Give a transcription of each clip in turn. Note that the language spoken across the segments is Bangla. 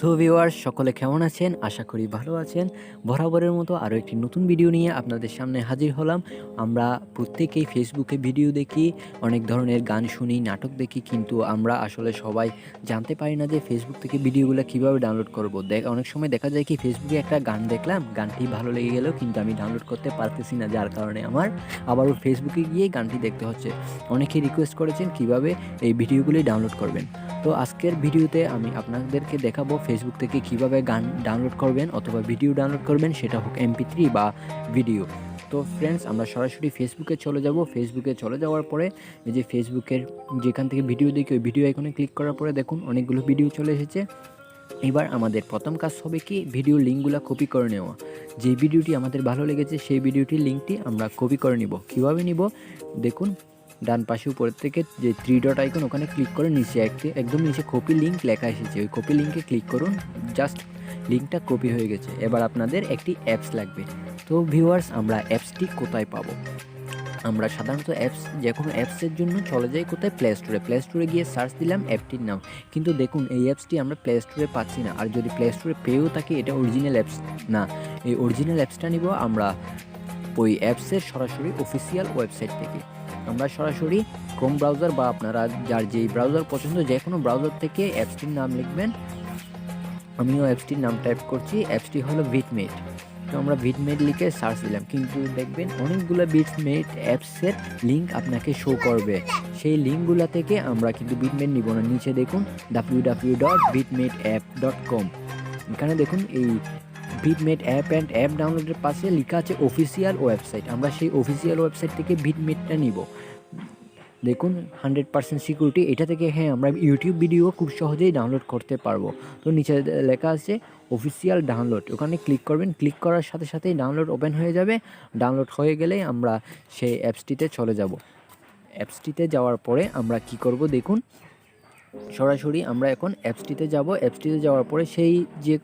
তো ভিউয়ার্স সকলে কেমন আছেন? আশা করি ভালো আছেন। বরাবরের মতো আরও একটি নতুন ভিডিও নিয়ে আপনাদের সামনে হাজির হলাম। আমরা প্রত্যেকেই ফেসবুকে ভিডিও দেখি, অনেক ধরনের গান শুনি, নাটক দেখি, কিন্তু আমরা আসলে সবাই জানতে পারি না যে ফেসবুক থেকে ভিডিওগুলো কীভাবে ডাউনলোড করব। অনেক সময় দেখা যায় কি ফেসবুকে একটা গান দেখলাম, গানটি ভালো লেগে গেল কিন্তু আমি ডাউনলোড করতে পারতেছি না, যার কারণে আমার আবারও ফেসবুকে গিয়ে গানটি দেখতে হচ্ছে। অনেকেই রিকোয়েস্ট করেছেন কিভাবে এই ভিডিওগুলি ডাউনলোড করবেন। তো আজকের ভিডিওতে আমি আপনাদেরকে দেখাবো ফেসবুক থেকে কিভাবে গান ডাউনলোড করবেন অথবা ভিডিও ডাউনলোড করবেন, সেটা হোক MP3 বা ভিডিও। তো ফ্রেন্ডস, আমরা সরাসরি ফেসবুকে চলে যাব। ফেসবুকে চলে যাওয়ার পরে এই যে ফেসবুকের যেখান থেকে ভিডিও দেখি ওই ভিডিও আইকনে ক্লিক করার পরে দেখুন অনেকগুলো ভিডিও চলে এসেছে। এবার আমাদের প্রথম কাজ হবে কি ভিডিও লিঙ্কগুলো কপি করে নেওয়া। যে ভিডিওটি আমাদের ভালো লেগেছে সেই ভিডিওটির লিঙ্কটি আমরা কপি করে নিব। কীভাবে নিব দেখুন, ডান পাশে উপরের থেকে যে 3 ডট আইকন ওখানে ক্লিক করে নিচে একদম নিচে কপি লিঙ্ক লেখা এসেছে, ওই কপি লিঙ্কে ক্লিক করুন। জাস্ট লিঙ্কটা কপি হয়ে গেছে। এবার আপনাদের একটি অ্যাপস লাগবে। তো ভিউয়ার্স, আমরা অ্যাপসটি কোথায় পাবো? আমরা সাধারণত যে কোনো অ্যাপসের জন্য চলে যাই কোথায়? প্লে স্টোরে। প্লে স্টোরে গিয়ে সার্চ দিলাম অ্যাপটির নাম, কিন্তু দেখুন এই অ্যাপসটি আমরা প্লে স্টোরে পাচ্ছি না। আর যদি প্লে স্টোরে পেয়েও থাকি এটা অরিজিনাল অ্যাপস না। এই অরিজিনাল অ্যাপসটা নিব আমরা ওই অ্যাপসের সরাসরি অফিসিয়াল ওয়েবসাইট থেকে। আমরা সরাসরি ক্রোম ব্রাউজার বা আপনারা যার যেই ব্রাউজার পছন্দ যে কোনো ব্রাউজার থেকে অ্যাপসটির নাম লিখবেন। আমিও অ্যাপসটির নাম টাইপ করছি, অ্যাপসটি হলো বিটমেট। তো আমরা বিটমেট লিখে সার্চ দিলাম, কিন্তু দেখবেন অনেকগুলো বিটমেট অ্যাপসের লিঙ্ক আপনাকে শো করবে। সেই লিঙ্কগুলো থেকে আমরা কিন্তু বিটমেট নিব না। নিচে দেখুন www.bitmetapp.com, এখানে দেখুন এই বিটমেট অ্যাপ ডাউনলোডের পাশে লেখা আছে অফিসিয়াল ওয়েবসাইট। আমরা সেই অফিসিয়াল ওয়েবসাইট থেকে বিটমেটটা নিব। দেখুন 100% সিকিউরিটি। এটা থেকে আমরা ইউটিউব ভিডিও খুব সহজেই ডাউনলোড করতে পারবো। তো নিচে লেখা আছে অফিসিয়াল ডাউনলোড, ওখানে ক্লিক করবেন। ক্লিক করার সাথে সাথেই ডাউনলোড ওপেন হয়ে যাবে। ডাউনলোড হয়ে গেলেই আমরা সেই অ্যাপসটিতে চলে যাব। অ্যাপসটিতে যাওয়ার পরে আমরা কি করব দেখুন, সরাসরি আমরা এখন অ্যাপসটিতে যাব। অ্যাপসটিতে যাওয়ার পরে সেই যে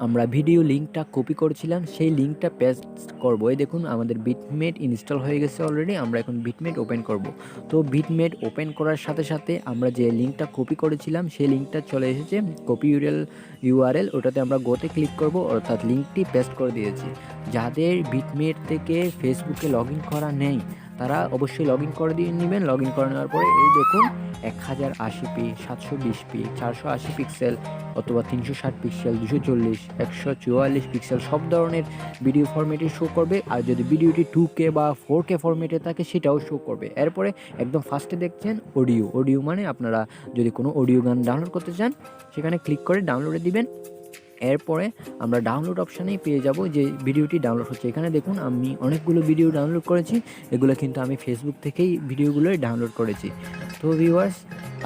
আমরা ভিডিও লিঙ্কটা কপি করেছিলাম সেই লিঙ্কটা পেস্ট করব। এই দেখুন আমাদের বিটমেট ইনস্টল হয়ে গেছে অলরেডি। আমরা এখন বিটমেট ওপেন করব। তো বিটমেট ওপেন করার সাথে সাথে আমরা যে লিঙ্কটা কপি করেছিলাম সেই লিঙ্কটা চলে এসেছে। কপি ইউআরএল ওটাতে আমরা গোতে ক্লিক করব, অর্থাৎ লিঙ্কটি পেস্ট করে দিয়েছি। যাদের বিটমেট থেকে ফেসবুকে লগ ইন করা নেই তারা অবশ্যই লগ ইন করে দিয়ে নেবেন। লগ ইন করে নেওয়ার পরে এই দেখুন 1080p, 720p, 480 পিক্সেল অথবা 360 পিক্সেল, 240, 144 পিক্সেল সব ধরনের ভিডিও ফরম্যাটে শো করবে। আর যদি ভিডিওটি 2K বা 4K ফরম্যাটে থাকে সেটাও শো করবে। এরপরে একদম ফার্স্টে দেখছেন অডিও মানে আপনারা যদি কোনো অডিও গান ডাউনলোড করতে চান সেখানে ক্লিক করে ডাউনলোডে দিবেন। এরপরে আমরা ডাউনলোড অপশানেই পেয়ে যাব যে ভিডিওটি ডাউনলোড হচ্ছে। এখানে দেখুন আমি অনেকগুলো ভিডিও ডাউনলোড করেছি, এগুলো কিন্তু আমি ফেসবুক থেকেই ভিডিওগুলোই ডাউনলোড করেছি। তো ভিউয়ার্স,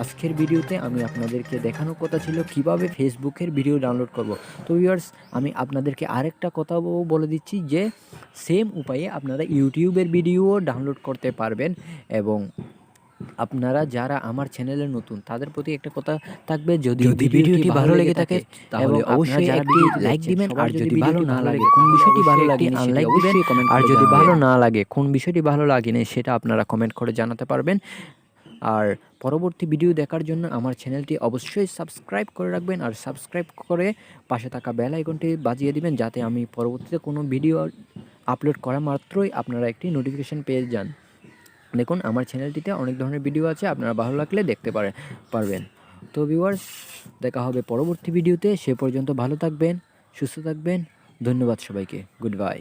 আজকের ভিডিওতে আমি আপনাদেরকে দেখানোর কথা ছিল কিভাবে ফেসবুকের ভিডিও ডাউনলোড করব। তো ভিউয়ার্স, আমি আপনাদেরকে আরেকটা কথা বলে দিচ্ছি যে সেম উপায়ে আপনারা ইউটিউবের ভিডিও ডাউনলোড করতে পারবেন। এবং আপনারা যারা আমার চ্যানেলে নতুন তাদের প্রতি একটা কথা থাকবে, যদি ভিডিওটি ভালো লেগে থাকে তাহলে অবশ্যই একটি লাইক দিবেন। আর যদি ভালো না লাগে কোন বিষয়টি ভালো লাগে আনলাইক দিবেন। আর যদি ভালো না লাগে কোন বিষয়টি ভালো লাগেনি সেটা আপনারা কমেন্ট করে জানাতে পারবেন। আর পরবর্তী ভিডিও দেখার জন্য আমার চ্যানেলটি অবশ্যই সাবস্ক্রাইব করে রাখবেন। আর সাবস্ক্রাইব করে পাশে থাকা বেল আইকনটি বাজিয়ে দিবেন, যাতে আমি পরবর্তীতে কোনো ভিডিও আপলোড করা মাত্রই আপনারা একটি নোটিফিকেশন পেয়ে যান। দেখুন আমার চ্যানেলটিতে অনেক ধরনের ভিডিও আছে, আপনারা ভালো লাগলে দেখতে পারবেন। তো ভিউয়ার্স, দেখা হবে পরবর্তী ভিডিওতে। সে পর্যন্ত ভালো থাকবেন, সুস্থ থাকবেন। ধন্যবাদ সবাইকে। Good bye.